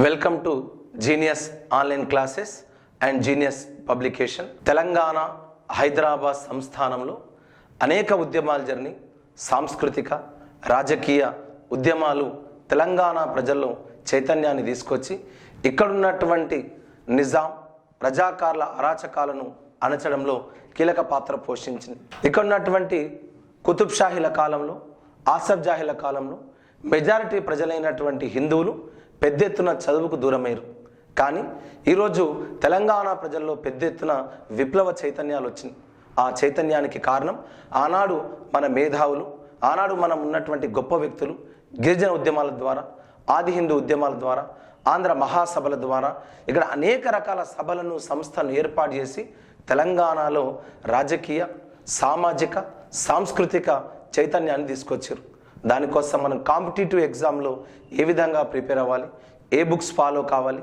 Welcome to genius online classes and genius publication. Telangana Hyderabad సంస్థానంలో అనేక ఉద్యమాలు జరిగినాయి. సాంస్కృతిక రాజకీయ ఉద్యమాలు తెలంగాణ ప్రజల్లో చైతన్యాన్ని తీసుకొచ్చి ఇక్కడున్నటువంటి నిజాం రజాకార్ల అరాచకాలను అణచడంలో కీలక పాత్ర పోషించింది. ఇక్కడున్నటువంటి కుతుబ్ షాహీల కాలంలో, ఆసఫ్ జాహీల కాలంలో మెజారిటీ ప్రజలైనటువంటి హిందువులు పెద్ద ఎత్తున చదువుకు దూరమయ్యారు. కానీ ఈరోజు తెలంగాణ ప్రజల్లో పెద్ద ఎత్తున విప్లవ చైతన్యాలు వచ్చినాయి. ఆ చైతన్యానికి కారణం ఆనాడు మన మేధావులు, ఆనాడు మనం ఉన్నటువంటి గొప్ప వ్యక్తులు గిరిజన ఉద్యమాల ద్వారా, ఆది హిందూ ఉద్యమాల ద్వారా, ఆంధ్ర మహాసభల ద్వారా ఇక్కడ అనేక రకాల సభలను సంస్థలను ఏర్పాటు చేసి తెలంగాణలో రాజకీయ, సామాజిక, సాంస్కృతిక చైతన్యాన్ని తీసుకొచ్చారు. దానికోసం మనం కాంపిటేటివ్ ఎగ్జామ్లో ఏ విధంగా ప్రిపేర్ అవ్వాలి, ఏ బుక్స్ ఫాలో కావాలి,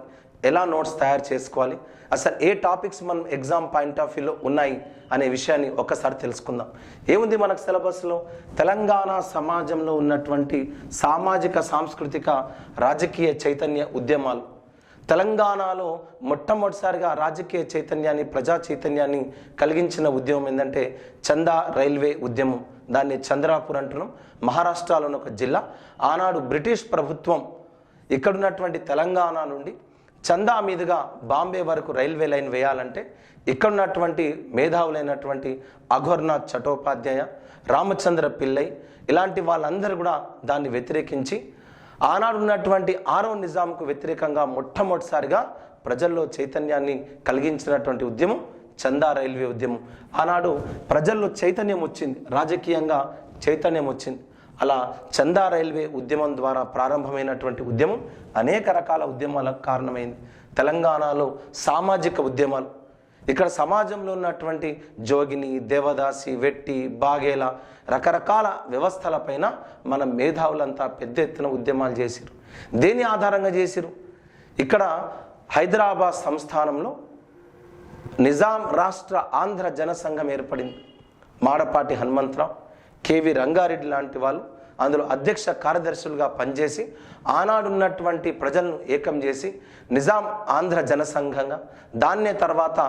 ఎలా నోట్స్ తయారు చేసుకోవాలి, అసలు ఏ టాపిక్స్ మనం ఎగ్జామ్ పాయింట్ ఆఫ్ వ్యూలో ఉన్నాయి అనే విషయాన్ని ఒక్కసారి తెలుసుకుందాం. ఏముంది మనకు సిలబస్లో? తెలంగాణ సమాజంలో ఉన్నటువంటి సామాజిక, సాంస్కృతిక, రాజకీయ చైతన్య ఉద్యమాలు. తెలంగాణలో మొట్టమొదటిసారిగా రాజకీయ చైతన్యాన్ని, ప్రజా చైతన్యాన్ని కలిగించిన ఉద్యమం ఏంటంటే చందా రైల్వే ఉద్యమం. దాన్ని చంద్రాపూర్ అంటున్నాం. మహారాష్ట్రలోని ఒక జిల్లా. ఆనాడు బ్రిటిష్ ప్రభుత్వం ఇక్కడున్నటువంటి తెలంగాణ నుండి చందా మీదుగా బాంబే వరకు రైల్వే లైన్ వేయాలంటే ఇక్కడున్నటువంటి మేధావులైనటువంటి అఘోర్నాథ్ చటోపాధ్యాయ, రామచంద్ర పిల్లై ఇలాంటి వాళ్ళందరూ కూడా దాన్ని వ్యతిరేకించి ఆనాడు ఉన్నటువంటి 6వ నిజాంకు వ్యతిరేకంగా మొట్టమొదటిసారిగా ప్రజల్లో చైతన్యాన్ని కలిగించినటువంటి ఉద్యమం చందా రైల్వే ఉద్యమం. ఆనాడు ప్రజల్లో చైతన్యం వచ్చింది, రాజకీయంగా చైతన్యం వచ్చింది. అలా చందా రైల్వే ఉద్యమం ద్వారా ప్రారంభమైనటువంటి ఉద్యమం అనేక రకాల ఉద్యమాలకు కారణమైంది. తెలంగాణలో సామాజిక ఉద్యమాలు, ఇక్కడ సమాజంలో ఉన్నటువంటి జోగిని, దేవదాసి, వెట్టి, బాగేల రకరకాల వ్యవస్థలపైన మన మేధావులంతా పెద్ద ఎత్తున ఉద్యమాలు చేసిరు. దేని ఆధారంగా చేసిరు? ఇక్కడ హైదరాబాద్ సంస్థానంలో నిజాం రాష్ట్ర ఆంధ్ర జనసంఘం ఏర్పడింది. మాడపాటి హనుమంతరావు, కేవి రంగారెడ్డి లాంటి వాళ్ళు అందులో అధ్యక్ష కార్యదర్శులుగా పనిచేసి ఆనాడున్నటువంటి ప్రజలను ఏకం చేసి నిజాం ఆంధ్ర జనసంఘంగా, దాన్నే తర్వాత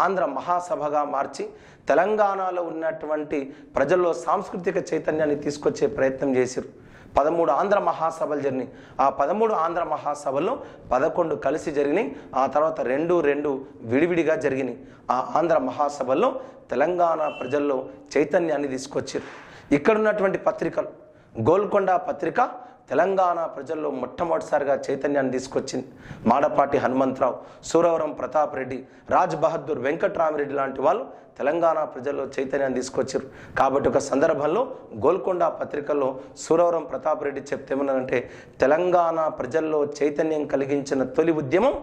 ఆంధ్ర మహాసభగా మార్చి తెలంగాణలో ఉన్నటువంటి ప్రజల్లో సాంస్కృతిక చైతన్యాన్ని తీసుకొచ్చే ప్రయత్నం చేశారు. 13 ఆంధ్ర మహాసభలు జరిగినాయి. ఆ 13 ఆంధ్ర మహాసభల్లో 11 కలిసి జరిగినాయి. ఆ తర్వాత 2 విడివిడిగా జరిగినాయి. ఆ ఆంధ్ర మహాసభల్లో తెలంగాణ ప్రజల్లో చైతన్యాన్ని తీసుకొచ్చారు. ఇక్కడున్నటువంటి పత్రికలు, గోల్కొండ పత్రిక తెలంగాణ ప్రజల్లో మొట్టమొదటిసారిగా చైతన్యాన్ని తీసుకొచ్చింది. మాడపాటి హనుమంతరావు, సూరవరం ప్రతాప్ రెడ్డి, రాజ్ బహదూర్, వెంకట్రామిరెడ్డి లాంటి వాళ్ళు తెలంగాణ ప్రజల్లో చైతన్యాన్ని తీసుకొచ్చారు. కాబట్టి ఒక సందర్భంలో గోల్కొండ పత్రికల్లో సూరవరం ప్రతాప్ రెడ్డి చెప్తేమన్నారంటే తెలంగాణ ప్రజల్లో చైతన్యం కలిగించిన తొలి ఉద్యమం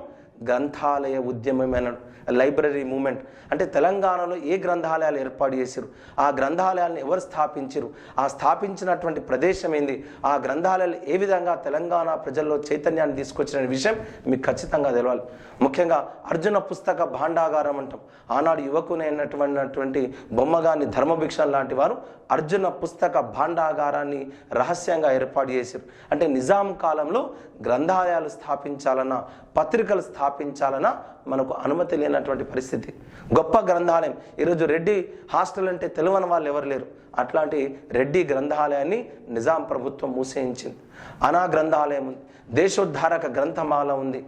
గ్రంథాలయ ఉద్యమమైన లైబ్రరీ మూమెంట్. అంటే తెలంగాణలో ఏ గ్రంథాలయాలు ఏర్పాటు చేశారు, ఆ గ్రంథాలయాలను ఎవరు స్థాపించారు, ఆ స్థాపించినటువంటి ప్రదేశం ఏంది, ఆ గ్రంథాలయాలు ఏ విధంగా తెలంగాణ ప్రజల్లో చైతన్యాన్ని తీసుకొచ్చిన విషయం మీకు ఖచ్చితంగా తెలవాలి. ముఖ్యంగా అర్జున పుస్తక భాండాగారం అంటాం. ఆనాడు యువకునైనటువంటి బొమ్మగాని ధర్మభిక్షణ్ లాంటి వారు అర్జున పుస్తక భాండాగారాన్ని రహస్యంగా ఏర్పాటు చేశారు. అంటే నిజాం కాలంలో గ్రంథాలయాలు స్థాపించాలన్నా, పత్రికలు స్థాపించాలన్నా మనకు అనుమతి లేనటువంటి పరిస్థితి. గొప్ప గ్రంథాలయం. ఈరోజు రెడ్డి హాస్టల్ అంటే తెలియని వాళ్ళు ఎవరు లేరు. అట్లాంటి రెడ్డి గ్రంథాలయాన్ని నిజాం ప్రభుత్వం మూసేయించింది. అనా గ్రంథాలయం ఉంది, దేశోద్ధారక గ్రంథమాల ఉంది,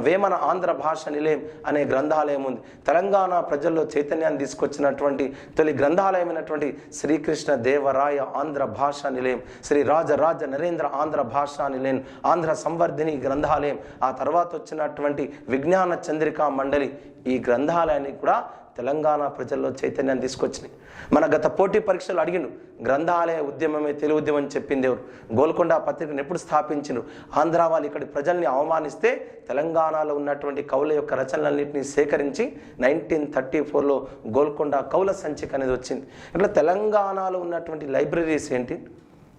వేమన ఆంధ్ర భాష నిలయం అనే గ్రంథాలయం ఉంది. తెలంగాణ ప్రజల్లో చైతన్యాన్ని తీసుకొచ్చినటువంటి తొలి గ్రంథాలయమైనటువంటి శ్రీకృష్ణ దేవరాయ ఆంధ్ర భాష నిలయం, శ్రీ రాజరాజ నరేంద్ర ఆంధ్ర భాషా నిలయం, ఆంధ్ర సంవర్ధిని గ్రంథాలయం, ఆ తర్వాత వచ్చినటువంటి విజ్ఞాన చంద్రికా మండలి, ఈ గ్రంథాలయాన్ని కూడా తెలంగాణ ప్రజల్లో చైతన్యాన్ని తీసుకొచ్చినాయి. మన గత పోటీ పరీక్షలు అడిగిండు, గ్రంథాలయ ఉద్యమమే తెలుగు ఉద్యమం అని చెప్పింది ఎవరు? గోల్కొండ పత్రికను ఎప్పుడు స్థాపించిండు? ఆంధ్ర వాళ్ళు ఇక్కడి ప్రజల్ని అవమానిస్తే తెలంగాణలో ఉన్నటువంటి కవుల యొక్క రచనలన్నింటినీ సేకరించి 1934లో గోల్కొండ కవుల సంచిక అనేది వచ్చింది. ఇట్లా తెలంగాణలో ఉన్నటువంటి లైబ్రరీస్ ఏంటి,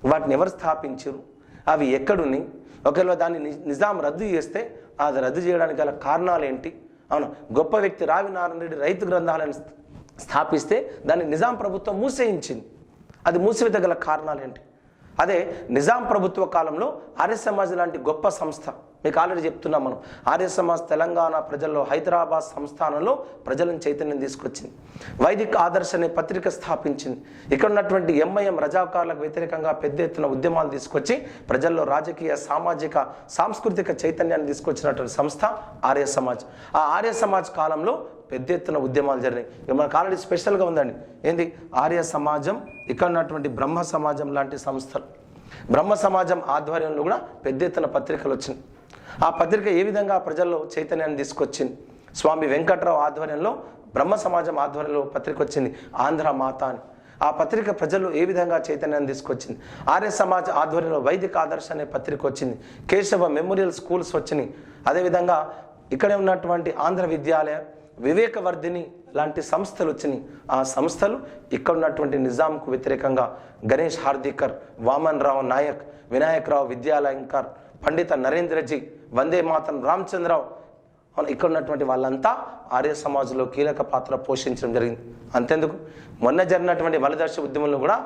వాటిని ఎవరు స్థాపించారు, అవి ఎక్కడున్నాయి, ఒకవేళ దాన్ని నిజాం రద్దు చేస్తే అది రద్దు చేయడానికి గల కారణాలు ఏంటి? అవును, గొప్ప వ్యక్తి రావి నారాయణ రెడ్డి రైతు గ్రంథాలయాన్ని స్థాపిస్తే దాన్ని నిజాం ప్రభుత్వం మూసేయించింది. అది మూసివేత గల కారణాలు ఏంటి? అదే నిజాం ప్రభుత్వ కాలంలో ఆర్య సమాజ్ లాంటి గొప్ప సంస్థ మీకు ఆల్రెడీ చెప్తున్నాం మనం. ఆర్య సమాజ్ తెలంగాణ ప్రజల్లో హైదరాబాద్ సంస్థానంలో ప్రజలను చైతన్యం తీసుకొచ్చింది. వైదిక ఆదర్శ అనే పత్రిక స్థాపించింది. ఇక్కడ ఉన్నటువంటి ఎంఐఎం రజాకారులకు వ్యతిరేకంగా పెద్ద ఎత్తున ఉద్యమాలు తీసుకొచ్చి ప్రజల్లో రాజకీయ, సామాజిక, సాంస్కృతిక చైతన్యాన్ని తీసుకొచ్చినటువంటి సంస్థ ఆర్య సమాజ్. ఆ ఆర్య సమాజ్ కాలంలో పెద్ద ఎత్తున ఉద్యమాలు జరిగినాయి. ఇక మనకు ఆల్రెడీ స్పెషల్గా ఉందండి. ఏంది? ఆర్య సమాజం, ఇక్కడ ఉన్నటువంటి బ్రహ్మ సమాజం లాంటి సంస్థలు. బ్రహ్మ సమాజం ఆధ్వర్యంలో కూడా పెద్ద ఎత్తున పత్రికలు వచ్చినాయి. ఆ పత్రిక ఏ విధంగా ప్రజల్లో చైతన్యాన్ని తీసుకొచ్చింది? స్వామి వెంకట్రావు ఆధ్వర్యంలో, బ్రహ్మ సమాజం ఆధ్వర్యంలో పత్రిక వచ్చింది ఆంధ్ర మాత అని. ఆ పత్రిక ప్రజల్లో ఏ విధంగా చైతన్యాన్ని తీసుకొచ్చింది? ఆర్య సమాజ్ ఆధ్వర్యంలో వైదిక ఆదర్శ అనే పత్రిక వచ్చింది. కేశవ మెమోరియల్ స్కూల్స్ వచ్చినాయి. అదేవిధంగా ఇక్కడే ఉన్నటువంటి ఆంధ్ర విద్యాలయ, వివేకవర్ధిని లాంటి సంస్థలు వచ్చినాయి. ఆ సంస్థలు ఇక్కడ ఉన్నటువంటి నిజాంకు వ్యతిరేకంగా గణేష్ హార్దికర్, వామన్ రావు నాయక్, వినాయకరావు విద్యాలయంకర్, పండిత నరేంద్రజీ, వందే మాతరం రామచంద్రరావు, ఇక్కడ ఉన్నటువంటి వాళ్ళంతా ఆర్య సమాజ్లో కీలక పాత్ర పోషించడం జరిగింది. అంతేందుకు, మొన్న జరిగినటువంటి మలదర్శ ఉద్యమంలో కూడా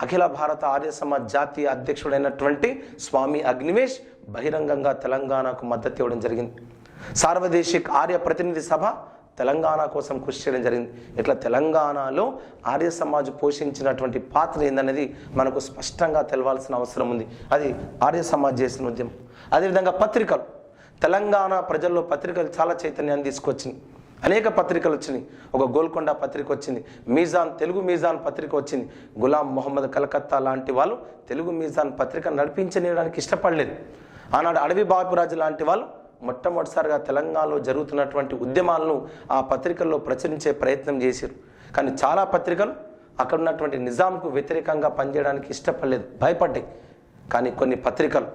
అఖిల భారత ఆర్య సమాజ్ జాతీయ అధ్యక్షుడైనటువంటి స్వామి అగ్నివేష్ బహిరంగంగా తెలంగాణకు మద్దతు ఇవ్వడం జరిగింది. సార్వదేశిక ఆర్య ప్రతినిధి సభ తెలంగాణ కోసం కృషి చేయడం జరిగింది. ఇట్లా తెలంగాణలో ఆర్య సమాజ్ పోషించినటువంటి పాత్ర ఏందనేది మనకు స్పష్టంగా తెలవాల్సిన అవసరం ఉంది. అది ఆర్య సమాజ్ చేసిన ఉద్యమం. అదేవిధంగా పత్రికలు, తెలంగాణ ప్రజల్లో పత్రికలు చాలా చైతన్యాన్ని తీసుకొచ్చినాయి. అనేక పత్రికలు వచ్చినాయి. ఒక గోల్కొండ పత్రిక వచ్చింది, మీజాన్, తెలుగు మీజాన్ పత్రిక వచ్చింది. గులాం మొహమ్మద్ కలకత్తా లాంటి వాళ్ళు తెలుగు మీజాన్ పత్రిక నడిపించడానికి ఇష్టపడలేదు. ఆనాడు అడవి బాపురాజు లాంటి వాళ్ళు మొట్టమొదటిసారిగా తెలంగాణలో జరుగుతున్నటువంటి ఉద్యమాలను ఆ పత్రికల్లో ప్రచురించే ప్రయత్నం చేశారు. కానీ చాలా పత్రికలు అక్కడ ఉన్నటువంటి నిజాంకు వ్యతిరేకంగా పనిచేయడానికి ఇష్టపడలేదు, భయపడ్డాయి. కానీ కొన్ని పత్రికలు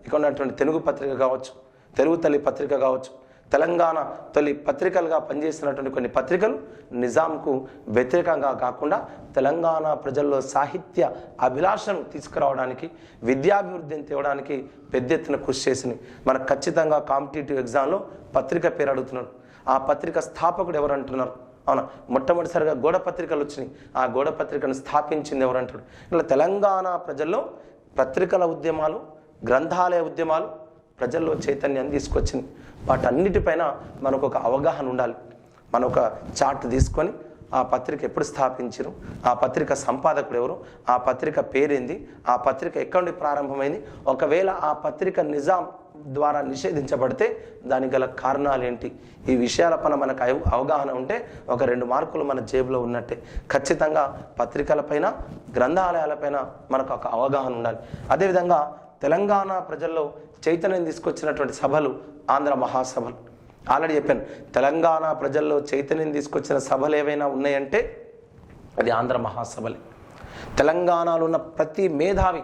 ఇక్కడ ఉన్నటువంటి తెలుగు పత్రిక కావచ్చు, తెలుగు తల్లి పత్రిక కావచ్చు, తెలంగాణ తొలి పత్రికలుగా పనిచేస్తున్నటువంటి కొన్ని పత్రికలు నిజాంకు వ్యతిరేకంగా కాకుండా తెలంగాణ ప్రజల్లో సాహిత్య అభిలాషను తీసుకురావడానికి, విద్యాభివృద్ధిని తేవడానికి పెద్ద ఎత్తున కృషి చేసినాయి. మనకు ఖచ్చితంగా కాంపిటేటివ్ ఎగ్జామ్లో పత్రిక పేరు అడుగుతున్నారు. ఆ పత్రిక స్థాపకుడు ఎవరు అంటున్నారు? అవునా, మొట్టమొదటిసారిగా గోడ పత్రికలు వచ్చినాయి. ఆ గోడ పత్రికను స్థాపించింది ఎవరు అంటారు? ఇలా తెలంగాణ ప్రజల్లో పత్రికల ఉద్యమాలు, గ్రంథాలయ ఉద్యమాలు ప్రజల్లో చైతన్యాన్ని తీసుకొచ్చింది. వాటన్నిటిపైన మనకు ఒక అవగాహన ఉండాలి. మనం ఒక చార్ట్ తీసుకొని ఆ పత్రిక ఎప్పుడు స్థాపించారు, ఆ పత్రిక సంపాదకుడు ఎవరు, ఆ పత్రిక పేరేంది, ఆ పత్రిక ఎక్కడి నుండి ప్రారంభమైంది, ఒకవేళ ఆ పత్రిక నిజాం ద్వారా నిషేధించబడితే దానికి గల కారణాలు ఏంటి, ఈ విషయాలపైన మనకు అవగాహన ఉంటే ఒక 2 మార్కులు మన జేబులో ఉన్నట్టే. ఖచ్చితంగా పత్రికలపైన, గ్రంథాలయాలపైన మనకు ఒక అవగాహన ఉండాలి. అదేవిధంగా తెలంగాణ ప్రజల్లో చైతన్యం తీసుకొచ్చినటువంటి సభలు ఆంధ్ర మహాసభలు. ఆల్రెడీ చెప్పాను, తెలంగాణ ప్రజల్లో చైతన్యం తీసుకొచ్చిన సభలు ఏవైనా ఉన్నాయంటే అది ఆంధ్ర మహాసభలే. తెలంగాణలో ఉన్న ప్రతి మేధావి,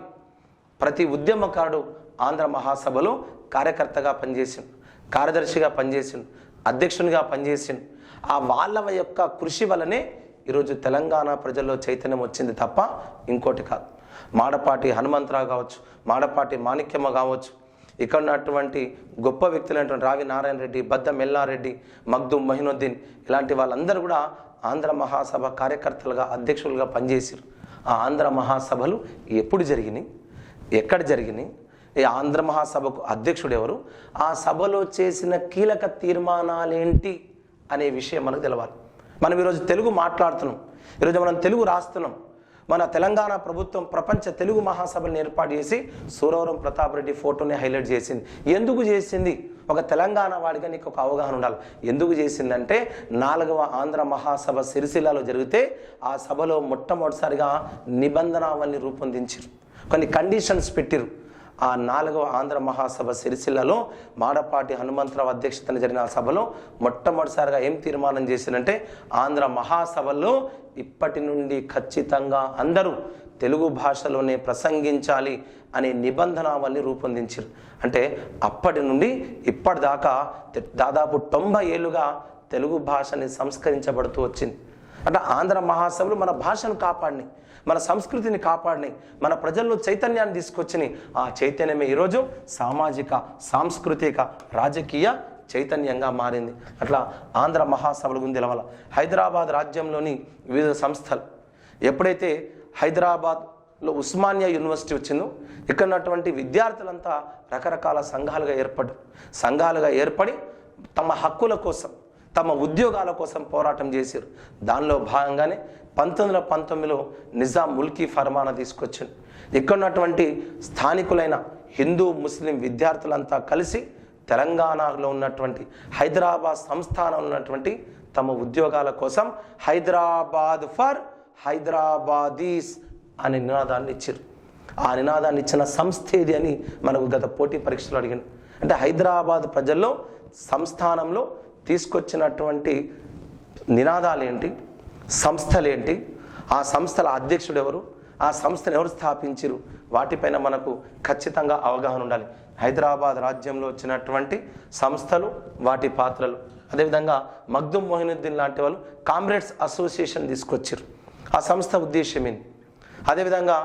ప్రతి ఉద్యమకారుడు ఆంధ్ర మహాసభలో కార్యకర్తగా పనిచేసిండు, కార్యదర్శిగా పనిచేసిండు, అధ్యక్షునిగా పనిచేసిండు. ఆ వాళ్ళ యొక్క కృషి వల్లనే ఈరోజు తెలంగాణ ప్రజల్లో చైతన్యం వచ్చింది తప్ప ఇంకోటి కాదు. మాడపాటి హనుమంతరావు కావచ్చు, మాడపాటి మాణిక్యమ్మ కావచ్చు, ఇక్కడ ఉన్నటువంటి గొప్ప వ్యక్తులైనటువంటి రావి నారాయణ రెడ్డి, బద్దం ఎల్లారెడ్డి, మగ్దుం మొహినుద్దీన్, ఇలాంటి వాళ్ళందరూ కూడా ఆంధ్ర మహాసభ కార్యకర్తలుగా, అధ్యక్షులుగా పనిచేశారు. ఆ ఆంధ్ర మహాసభలు ఎప్పుడు జరిగినాయి, ఎక్కడ జరిగినాయి, ఈ ఆంధ్ర మహాసభకు అధ్యక్షుడు ఎవరు, ఆ సభలో చేసిన కీలక తీర్మానాలేంటి అనే విషయం మనకు తెలవాలి. మనం ఈరోజు తెలుగు మాట్లాడుతున్నాం, ఈరోజు మనం తెలుగు రాస్తున్నాం. మన తెలంగాణ ప్రభుత్వం ప్రపంచ తెలుగు మహాసభలను ఏర్పాటు చేసి సూరవరం ప్రతాప్ రెడ్డి ఫోటోని హైలైట్ చేసింది. ఎందుకు చేసింది? ఒక తెలంగాణ వాడిగా నీకు ఒక అవగాహన ఉండాలి. ఎందుకు చేసిందంటే 4వ ఆంధ్ర మహాసభ సిరిసిల్లలో జరిగితే ఆ సభలో మొట్టమొదటిసారిగా నిబంధనావళిని రూపొందించారు, కొన్ని కండిషన్స్ పెట్టిరు. ఆ 4వ ఆంధ్ర మహాసభ సిరిసిల్లలో మాడపాటి హనుమంతరావు అధ్యక్షతన జరిగిన ఆ సభలో మొట్టమొదటిసారిగా ఏం తీర్మానం చేసిందంటే ఆంధ్ర మహాసభలో ఇప్పటి నుండి ఖచ్చితంగా అందరూ తెలుగు భాషలోనే ప్రసంగించాలి అనే నిబంధనావళిని రూపొందించారు. అంటే అప్పటి నుండి ఇప్పటిదాకా దాదాపు 90 ఏళ్ళుగా తెలుగు భాషని సంస్కరించబడుతూ వచ్చింది. అంటే ఆంధ్ర మహాసభలు మన భాషను కాపాడినాయి, మన సంస్కృతిని కాపాడినాయి, మన ప్రజల్లో చైతన్యాన్ని తీసుకొచ్చినాయి. ఆ చైతన్యమే ఈరోజు సామాజిక, సాంస్కృతిక, రాజకీయ చైతన్యంగా మారింది. అట్లా ఆంధ్ర మహాసభల గురించి తెలవాలి. హైదరాబాద్ రాజ్యంలోని వివిధ సంస్థలు ఎప్పుడైతే హైదరాబాద్ లో ఉస్మానియా యూనివర్సిటీ వచ్చిందో ఇక్కడ ఉన్నటువంటి విద్యార్థులంతా రకరకాల సంఘాలుగా ఏర్పడి తమ హక్కుల కోసం, తమ ఉద్యోగాల కోసం పోరాటం చేశారు. దానిలో భాగంగానే 1919లో నిజాం ముల్కీ ఫర్మానా తీసుకొచ్చింది. ఇక్కడ ఉన్నటువంటి స్థానికులైన హిందూ ముస్లిం విద్యార్థులంతా కలిసి తెలంగాణలో ఉన్నటువంటి హైదరాబాద్ సంస్థానంలో ఉన్నటువంటి తమ ఉద్యోగాల కోసం హైదరాబాద్ ఫర్ హైదరాబాదీస్ అనే నినాదాన్ని ఇచ్చారు. ఆ నినాదాన్ని ఇచ్చిన సంస్థ ఏది అని మనకు గత పోటీ పరీక్షలు అడిగాను. అంటే హైదరాబాద్ ప్రజల్లో సంస్థానంలో తీసుకొచ్చినటువంటి నినాదాలు ఏంటి, సంస్థలేంటి, ఆ సంస్థల అధ్యక్షుడు ఎవరు, ఆ సంస్థను ఎవరు స్థాపించారు, వాటిపైన మనకు ఖచ్చితంగా అవగాహన ఉండాలి. హైదరాబాద్ రాజ్యంలో వచ్చినటువంటి సంస్థలు, వాటి పాత్రలు. అదేవిధంగా మగ్దుమ్ మొయినుద్దీన్ లాంటి వాళ్ళు కామ్రేడ్స్ అసోసియేషన్ తీసుకొచ్చారు. ఆ సంస్థ ఉద్దేశం ఏంటి? అదేవిధంగా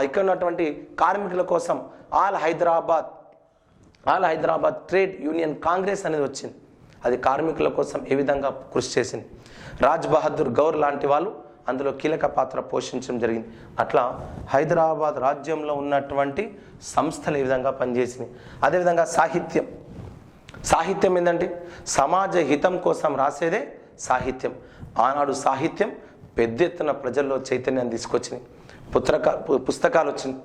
ఇక్కడ ఉన్నటువంటి కార్మికుల కోసం all Hyderabad trade union Congress అనేది వచ్చింది. అది కార్మికుల కోసం ఏ విధంగా కృషి చేసింది. రాజ్ బహదూర్ గౌర్ లాంటి వాళ్ళు అందులో కీలక పాత్ర పోషించడం జరిగింది. అట్లా హైదరాబాద్ రాజ్యంలో ఉన్నటువంటి సంస్థలు ఏ విధంగా పనిచేసినాయి. అదేవిధంగా సాహిత్యం ఏంటంటే సమాజ హితం కోసం రాసేదే సాహిత్యం. ఆనాడు సాహిత్యం పెద్ద ఎత్తున ప్రజల్లో చైతన్యాన్ని తీసుకొచ్చినాయి. పుస్తకాలు వచ్చినాయి,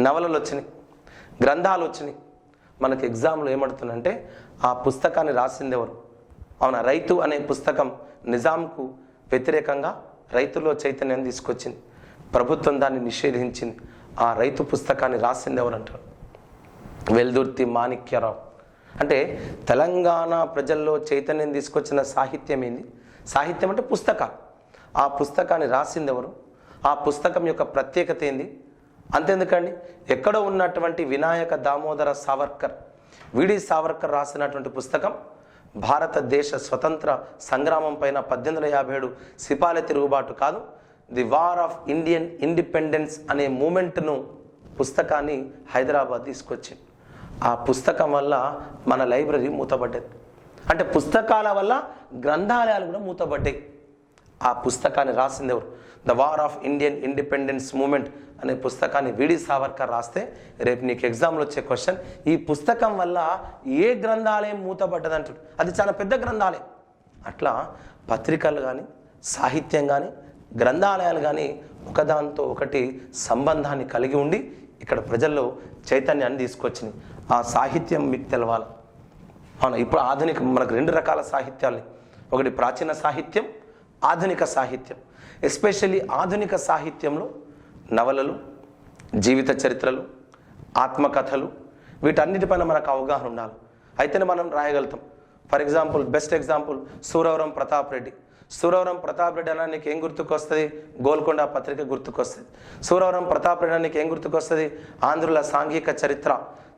నవలలు వచ్చినాయి, గ్రంథాలు వచ్చినాయి. మనకి ఎగ్జామ్లో ఏమడుతుందంటే ఆ పుస్తకాన్ని రాసింది ఎవరు? అవునా, రైతు అనే పుస్తకం నిజాంకు వ్యతిరేకంగా రైతుల్లో చైతన్యాన్ని తీసుకొచ్చింది. ప్రభుత్వం దాన్ని నిషేధించింది. ఆ రైతు పుస్తకాన్ని రాసింది ఎవరు అంటారు? వెల్దుర్తి మాణిక్యరావు. అంటే తెలంగాణ ప్రజల్లో చైతన్యం తీసుకొచ్చిన సాహిత్యం ఏంది? సాహిత్యం అంటే పుస్తకాలు. ఆ పుస్తకాన్ని రాసింది ఎవరు? ఆ పుస్తకం యొక్క ప్రత్యేకత ఏంది? అంతెందుకండి, ఎక్కడో ఉన్నటువంటి వినాయక దామోదర సావర్కర్, విడి సావర్కర్ రాసినటువంటి పుస్తకం భారతదేశ స్వతంత్ర సంగ్రామం పైన 1857 సిపాయిల తిరుగుబాటు కాదు, the war of Indian independence అనే మూమెంట్ను పుస్తకాన్ని హైదరాబాద్ తీసుకొచ్చింది. ఆ పుస్తకం వల్ల మన లైబ్రరీ మూతపడ్డది. అంటే పుస్తకాల వల్ల గ్రంథాలయాలు కూడా మూతపడ్డాయి. ఆ పుస్తకాన్ని రాసింది ఎవరు? The war of Indian independence moment అనే పుస్తకాన్ని విడి సావర్కర్ రాస్తే రేపు నీకు ఎగ్జామ్లో వచ్చే క్వశ్చన్, ఈ పుస్తకం వల్ల ఏ గ్రంథాలయం మూతపడ్డది అంటాడు. అది చాలా పెద్ద గ్రంథాలయం. అట్లా పత్రికలు కానీ, సాహిత్యం కానీ, గ్రంథాలయాలు కానీ ఒకదాంతో ఒకటి సంబంధాన్ని కలిగి ఉండి ఇక్కడ ప్రజల్లో చైతన్యాన్ని తీసుకొచ్చినాయి. ఆ సాహిత్యం మీకు తెలవాలి. అవును, ఇప్పుడు మనకు 2 రకాల సాహిత్యాలు. ఒకటి ప్రాచీన సాహిత్యం, ఆధునిక సాహిత్యం. ఎస్పెషల్లీ ఆధునిక సాహిత్యంలో నవలలు, జీవిత చరిత్రలు, ఆత్మకథలు, వీటన్నిటిపైన మనకు అవగాహన ఉండాలి. అయితేనే మనం రాయగలుగుతాం. For example, best example Suravaram Pratap Reddy. Suravaram Pratap Reddy అన్న నీకు ఏం గుర్తుకొస్తుంది? గోల్కొండ పత్రిక గుర్తుకొస్తుంది. సూరవరం ప్రతాప్ రెడ్డి నీకు ఏం గుర్తుకొస్తుంది? ఆంధ్రుల సాంఘిక చరిత్ర,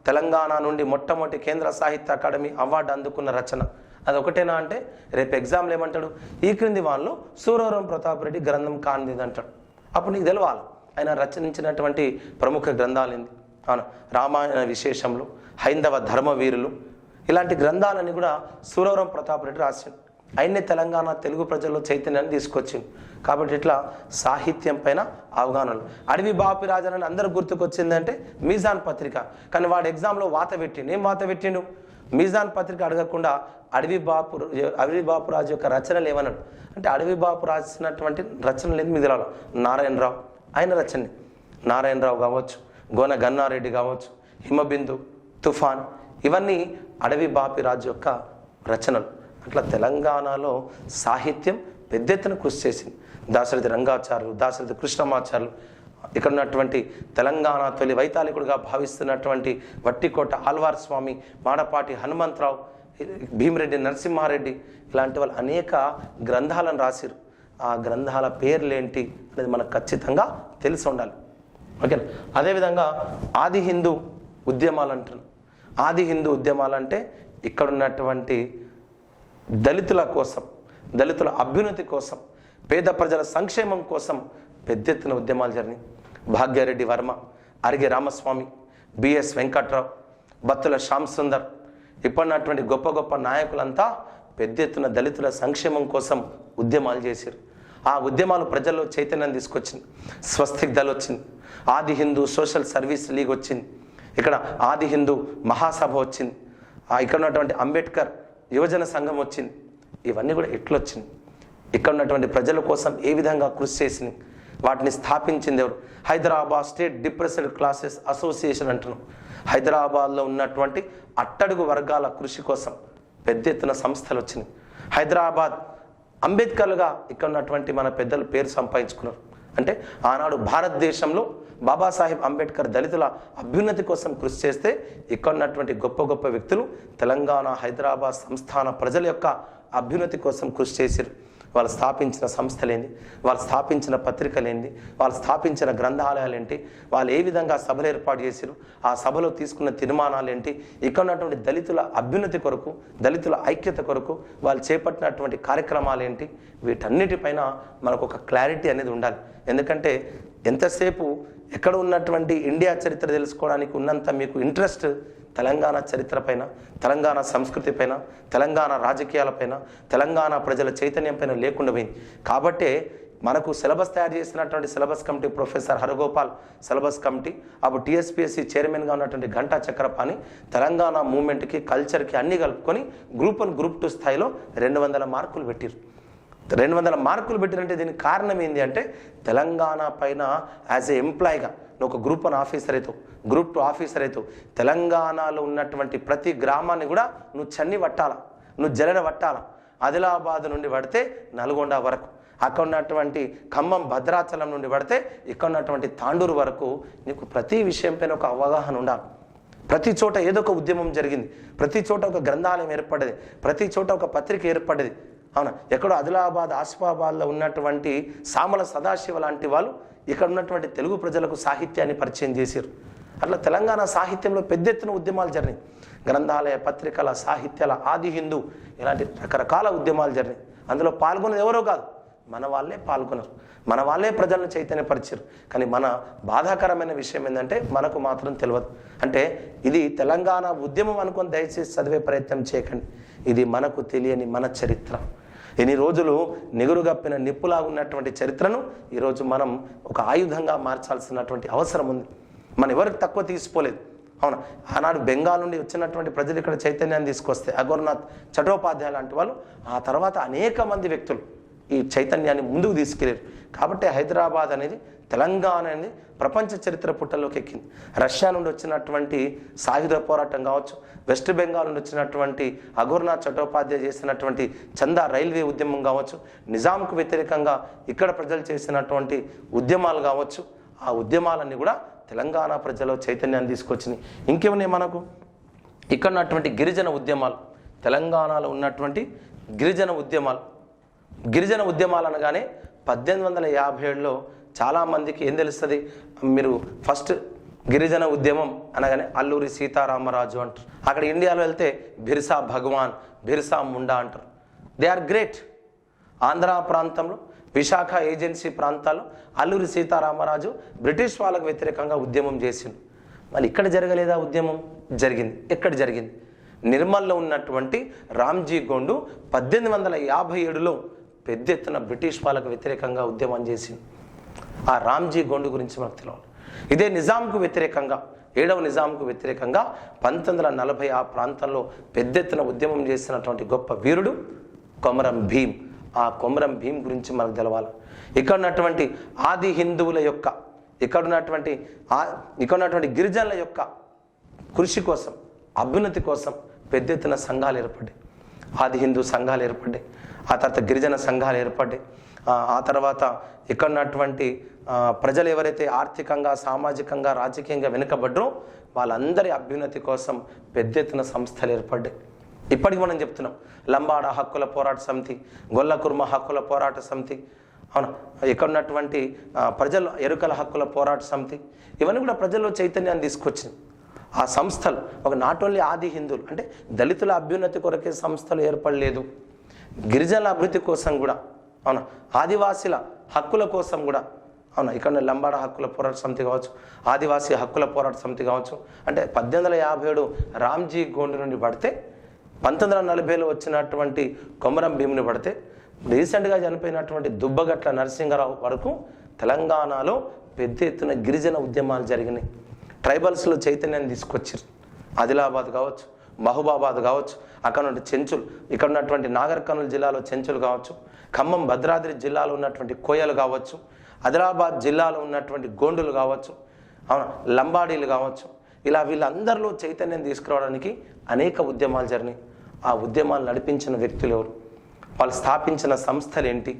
తెలంగాణ నుండి మొట్టమొదటి కేంద్ర సాహిత్య అకాడమీ అవార్డు అందుకున్న రచన. అది ఒకటేనా అంటే రేపు ఎగ్జామ్లో ఏమంటాడు? ఈ క్రింది వాళ్ళలో సూరవరం ప్రతాప్ రెడ్డి గ్రంథం కానిది అంటాడు. అప్పుడు నీకు తెలవాలి ఆయన రచించినటువంటి ప్రముఖ గ్రంథాలు ఏంది. అవును, రామాయణ విశేషంలో, హైందవ ధర్మవీరులు, ఇలాంటి గ్రంథాలని కూడా సూరవరం ప్రతాప్ రెడ్డి రాసిండు. ఆయన్నే తెలంగాణ తెలుగు ప్రజల్లో చైతన్యాన్ని తీసుకొచ్చింది. కాబట్టి ఇట్లా సాహిత్యం పైన అవగాహనలు. అడవి బాపిరాజన్ అందరూ గుర్తుకొచ్చిందంటే మీజాన్ పత్రిక. కానీ వాడు ఎగ్జామ్లో వాత పెట్టిండు. ఏం వాత పెట్టిండు? మీజాన్ పత్రిక అడగకుండా అడవి బాపురాజు యొక్క రచనలు ఏమన్నాడు అంటే, అడవి బాపు రాసినటువంటి రచనలు ఏంది మీకు తెలవాలి. నారాయణరావు ఆయన రచన, నారాయణరావు కావచ్చు, గోన గన్నారెడ్డి కావచ్చు, హిమబిందు, తుఫాన్, ఇవన్నీ అడవి బాపిరాజు యొక్క రచనలు. అట్లా తెలంగాణలో సాహిత్యం పెద్ద ఎత్తున కృషి చేసింది. దాశరథి రంగాచార్యులు, దాశరథి కృష్ణమాచార్యులు, ఇక్కడ ఉన్నటువంటి తెలంగాణ తొలి వైతాళికుడిగా భావిస్తున్నటువంటి వట్టికోట ఆల్వార్ స్వామి, మాడపాటి హనుమంతరావు, భీమిరెడ్డి నరసింహారెడ్డి, ఇలాంటి వాళ్ళు అనేక గ్రంథాలను రాసిరు. ఆ గ్రంథాల పేర్లేంటి అనేది మనకు ఖచ్చితంగా తెలిసి ఉండాలి. ఓకేనా? అదేవిధంగా ఆది హిందూ ఉద్యమాలు అంటున్నాం. ఆది హిందూ ఉద్యమాలంటే ఇక్కడ ఉన్నటువంటి దళితుల కోసం, దళితుల అభ్యున్నతి కోసం, పేద ప్రజల సంక్షేమం కోసం పెద్ద ఎత్తున ఉద్యమాలు జరిగినాయి. భాగ్యారెడ్డి వర్మ, అరిగే రామస్వామి, బిఎస్ వెంకట్రావు, బత్తుల శ్యామ్ సుందర్, ఇప్పుడున్నటువంటి గొప్ప గొప్ప నాయకులంతా పెద్ద ఎత్తున దళితుల సంక్షేమం కోసం ఉద్యమాలు చేశారు. ఆ ఉద్యమాలు ప్రజల్లో చైతన్యం తీసుకొచ్చింది. స్వస్తిక్ దళ్ వచ్చింది, ఆది హిందూ సోషల్ సర్వీస్ లీగ్ వచ్చింది, ఇక్కడ ఆది హిందూ మహాసభ వచ్చింది, ఇక్కడ ఉన్నటువంటి అంబేద్కర్ యువజన సంఘం వచ్చింది. ఇవన్నీ కూడా ఎట్లొచ్చింది? ఇక్కడ ఉన్నటువంటి ప్రజల కోసం ఏ విధంగా కృషి చేసింది? వాటిని స్థాపించింది ఎవరు? Hyderabad state depressed classes association అంటున్నాం. హైదరాబాద్లో ఉన్నటువంటి అట్టడుగు వర్గాల కృషి కోసం పెద్ద ఎత్తున సంస్థలు వచ్చినాయి. హైదరాబాద్ అంబేద్కర్లుగా ఇక్కడ ఉన్నటువంటి మన పెద్దలు పేరు సంపాదించుకున్నారు. అంటే ఆనాడు భారతదేశంలో బాబాసాహెబ్ అంబేద్కర్ దళితుల అభ్యున్నతి కోసం కృషి చేస్తే ఇక్కడ ఉన్నటువంటి గొప్ప గొప్ప వ్యక్తులు తెలంగాణ హైదరాబాద్ సంస్థాన ప్రజల యొక్క అభ్యున్నతి కోసం కృషి చేశారు. వాళ్ళు స్థాపించిన సంస్థలేంటి, వాళ్ళు స్థాపించిన పత్రికలేంటి, వాళ్ళు స్థాపించిన గ్రంథాలయాలేంటి, వాళ్ళు ఏ విధంగా సభలు ఏర్పాటు చేశారు, ఆ సభలో తీసుకున్న తీర్మానాలు ఏంటి, ఇక్కడ ఉన్నటువంటి దళితుల అభ్యున్నతి కొరకు, దళితుల ఐక్యత కొరకు వాళ్ళు చేపట్టినటువంటి కార్యక్రమాలు ఏంటి, వీటన్నిటిపైన మనకు ఒక క్లారిటీ అనేది ఉండాలి. ఎందుకంటే ఎంతసేపు ఎక్కడ ఉన్నటువంటి ఇండియా చరిత్ర తెలుసుకోవడానికి ఉన్నంత మీకు ఇంట్రెస్ట్ తెలంగాణ చరిత్ర పైన, తెలంగాణ సంస్కృతి పైన, తెలంగాణ రాజకీయాలపైన, తెలంగాణ ప్రజల చైతన్యం పైన లేకుండా పోయింది. కాబట్టే మనకు సిలబస్ తయారు చేసినటువంటి syllabus committee professor Haragopal syllabus committee, అప్పుడు టీఎస్పీఎస్సీ చైర్మన్గా ఉన్నటువంటి గంటా చక్రపాణి తెలంగాణ మూమెంట్కి, కల్చర్కి అన్నీ కలుపుకొని గ్రూప్ 1 గ్రూప్ 2 స్థాయిలో 200 మార్కులు పెట్టారు. 200 మార్కులు పెట్టినంటే దీనికి కారణం ఏంటి అంటే తెలంగాణ పైన యాజ్ ఏ ఎంప్లాయీగా నువ్వు ఒక గ్రూప్ 1 ఆఫీసర్ అవుతావు, గ్రూప్ 2 ఆఫీసర్ అవుతావు. తెలంగాణలో ఉన్నటువంటి ప్రతి గ్రామాన్ని కూడా నువ్వు చన్ని పట్టాల, నువ్వు జలెడ పట్టాల. ఆదిలాబాద్ నుండి పడితే నల్గొండ వరకు, అక్కడ ఉన్నటువంటి ఖమ్మం భద్రాచలం నుండి పడితే ఇక్కడ ఉన్నటువంటి తాండూరు వరకు నీకు ప్రతి విషయం పైన ఒక అవగాహన ఉండాలి. ప్రతి చోట ఏదో ఒక ఉద్యమం జరిగింది, ప్రతి చోట ఒక గ్రంథాలయం ఏర్పడ్డది, ప్రతి చోట ఒక పత్రిక ఏర్పడ్డది. అవునా? ఎక్కడో ఆదిలాబాద్ ఆసిఫాబాద్లో ఉన్నటువంటి సామల సదాశివ లాంటి వాళ్ళు ఇక్కడ ఉన్నటువంటి తెలుగు ప్రజలకు సాహిత్యాన్ని పరిచయం చేశారు. అట్లా తెలంగాణ సాహిత్యంలో పెద్ద ఎత్తున ఉద్యమాలు జరిగినాయి. గ్రంథాలయ పత్రికల సాహిత్యాల ఆది హిందూ ఇలాంటి రకరకాల ఉద్యమాలు జరిగినాయి. అందులో పాల్గొన్నది ఎవరో కాదు, మన వాళ్ళే పాల్గొన్నారు, మన వాళ్ళే ప్రజలను చైతన్యపరిచారు. కానీ మన బాధాకరమైన విషయం ఏంటంటే మనకు మాత్రం తెలియదు. అంటే ఇది తెలంగాణ ఉద్యమం అనుకొని దయచేసి చదివే ప్రయత్నం చేయకండి. ఇది మనకు తెలియని మన చరిత్ర. ఎన్ని రోజులు నిగురుగప్పిన నిప్పులాగా ఉన్నటువంటి చరిత్రను ఈరోజు మనం ఒక ఆయుధంగా మార్చాల్సినటువంటి అవసరం ఉంది. మనం ఎవరికి తక్కువ తీసుకోలేదు. అవునా? ఆనాడు బెంగాల్ నుండి వచ్చినటువంటి ప్రజలు ఇక్కడ చైతన్యాన్ని తీసుకొస్తే అఘోరనాథ్ చటోపాధ్యాయ లాంటి వాళ్ళు, ఆ తర్వాత అనేక మంది వ్యక్తులు ఈ చైతన్యాన్ని ముందుకు తీసుకెళ్ళారు. కాబట్టి హైదరాబాద్ అనేది, తెలంగాణ అనేది ప్రపంచ చరిత్ర పుట్టల్లోకి ఎక్కింది. రష్యా నుండి వచ్చినటువంటి సాయుధ పోరాటం కావచ్చు, వెస్ట్ బెంగాల్ నుండి వచ్చినటువంటి అఘోరనాథ్ చటోపాధ్యాయ చేసినటువంటి చందా రైల్వే ఉద్యమం కావచ్చు, నిజాంకు వ్యతిరేకంగా ఇక్కడ ప్రజలు చేసినటువంటి ఉద్యమాలు కావచ్చు, ఆ ఉద్యమాలన్నీ కూడా తెలంగాణ ప్రజల చైతన్యాన్ని తీసుకొచ్చినాయి. ఇంకేమున్నాయి మనకు? ఇక్కడ ఉన్నటువంటి గిరిజన ఉద్యమాలు, తెలంగాణలో ఉన్నటువంటి గిరిజన ఉద్యమాలు అనగానే 1857లో చాలామందికి ఏం తెలుస్తుంది? మీరు ఫస్ట్ గిరిజన ఉద్యమం అనగానే అల్లూరి సీతారామరాజు అంటారు. అక్కడ ఇండియాలో వెళ్తే బిర్సా భగవాన్, బిర్సా ముండా అంటారు. They are great. ఆంధ్ర ప్రాంతంలో, విశాఖ ఏజెన్సీ ప్రాంతాల్లో అల్లూరి సీతారామరాజు బ్రిటిష్ వాళ్ళకు వ్యతిరేకంగా ఉద్యమం చేసిండు. మళ్ళీ ఇక్కడ జరగలేదా ఉద్యమం? జరిగింది. ఎక్కడ జరిగింది? నిర్మల్లో ఉన్నటువంటి రామ్జీ గోండు 1857లో పెద్ద ఎత్తున బ్రిటిష్ వాళ్ళకు వ్యతిరేకంగా ఉద్యమం చేసింది. ఆ రామ్జీ గోండు గురించి మనకు తెలియాలి. ఇదే నిజాంకు వ్యతిరేకంగా, 7వ నిజాంకు వ్యతిరేకంగా 1940 ఆ ప్రాంతంలో పెద్ద ఎత్తున ఉద్యమం చేసినటువంటి గొప్ప వీరుడు కొమరం భీం. ఆ కొమరం భీం గురించి మనకు తెలవాలి. ఇక్కడ ఉన్నటువంటి ఆది హిందువుల యొక్క, ఇక్కడ ఉన్నటువంటి గిరిజనుల యొక్క కృషి కోసం, అభ్యున్నతి కోసం పెద్ద ఎత్తున సంఘాలు ఏర్పడ్డాయి. ఆది హిందూ సంఘాలు ఏర్పడ్డాయి, ఆ తర్వాత గిరిజన సంఘాలు ఏర్పడ్డాయి. ఆ తర్వాత ఇక్కడ ఉన్నటువంటి ప్రజలు ఎవరైతే ఆర్థికంగా, సామాజికంగా, రాజకీయంగా వెనుకబడ్డరో వాళ్ళందరి అభ్యున్నతి కోసం పెద్ద ఎత్తున సంస్థలు ఏర్పడ్డాయి. ఇప్పటికి మనం చెప్తున్నాం, లంబాడ హక్కుల పోరాట సమితి, గొల్ల కుర్మ హక్కుల పోరాట సమితి, అవునా, ఇక్కడ ఉన్నటువంటి ప్రజల ఎరుకల హక్కుల పోరాట సమితి, ఇవన్నీ కూడా ప్రజల్లో చైతన్యాన్ని తీసుకొచ్చింది. ఆ సంస్థలు ఒక నాట్ ఓన్లీ ఆది హిందువులు, అంటే దళితుల అభ్యున్నతి కొరకే సంస్థలు ఏర్పడలేదు, గిరిజనుల అభివృద్ధి కోసం కూడా, అవునా, ఆదివాసీల హక్కుల కోసం కూడా, అవునా, ఇక్కడ లంబాడ హక్కుల పోరాట సమితి కావచ్చు, ఆదివాసీ హక్కుల పోరాట సమితి కావచ్చు. అంటే 1857 రామ్జీ గోండు నుండి పడితే, 1940లో వచ్చినటువంటి కొమరం భీముని పడితే, రీసెంట్గా చనిపోయినటువంటి దుబ్బగట్ల నరసింహరావు వరకు తెలంగాణలో పెద్ద ఎత్తున గిరిజన ఉద్యమాలు జరిగినాయి. ట్రైబల్స్లో చైతన్యాన్ని తీసుకొచ్చారు. ఆదిలాబాద్ కావచ్చు, మహబూబాబాద్ కావచ్చు, అక్కడ నుండి చెంచులు, ఇక్కడ ఉన్నటువంటి నాగర్ కర్నూలు జిల్లాలో చెంచులు కావచ్చు, ఖమ్మం భద్రాద్రి జిల్లాలో ఉన్నటువంటి కోయలు కావచ్చు, ఆదిలాబాద్ జిల్లాలో ఉన్నటువంటి గోండులు కావచ్చు, అవును లంబాడీలు కావచ్చు, ఇలా వీళ్ళందరిలో చైతన్యం తీసుకురావడానికి అనేక ఉద్యమాలు జరిగినాయి. ఆ ఉద్యమాలు నడిపించిన వ్యక్తులు ఎవరు, వాళ్ళు స్థాపించిన సంస్థలు ఏంటి,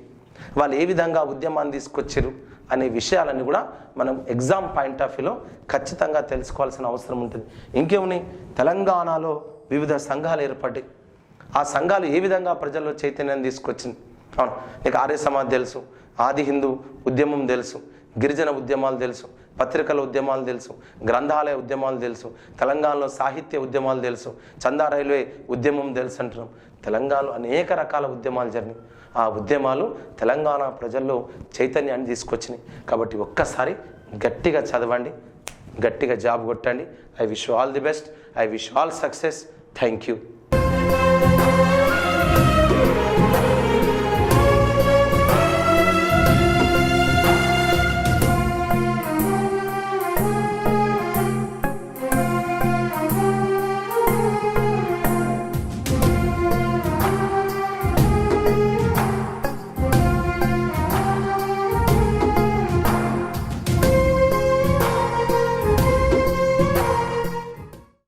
వాళ్ళు ఏ విధంగా ఉద్యమాన్ని తీసుకొచ్చారు అనే విషయాలన్నీ కూడా మనం ఎగ్జామ్ పాయింట్ ఆఫ్ వ్యూలో ఖచ్చితంగా తెలుసుకోవాల్సిన అవసరం ఉంటుంది. ఇంకేమున్నాయి, తెలంగాణలో వివిధ సంఘాలు ఏర్పడ్డాయి. ఆ సంఘాలు ఏ విధంగా ప్రజల్లో చైతన్యాన్ని తీసుకొచ్చింది. అవును, నీకు ఆర్య సమాజ్ తెలుసు, ఆది హిందూ ఉద్యమం తెలుసు, గిరిజన ఉద్యమాలు తెలుసు, పత్రికల ఉద్యమాలు తెలుసు, గ్రంథాలయ ఉద్యమాలు తెలుసు, తెలంగాణలో సాహిత్య ఉద్యమాలు తెలుసు, చందా రైల్వే ఉద్యమం తెలుసు అంటున్నాం. తెలంగాణలో అనేక రకాల ఉద్యమాలు జరిగినాయి. ఆ ఉద్యమాలు తెలంగాణ ప్రజల్లో చైతన్యాన్ని తీసుకొచ్చినాయి. కాబట్టి ఒక్కసారి గట్టిగా చదవండి, గట్టిగా జాబ్ కొట్టండి. I wish you all the best. I wish all success. Thank you.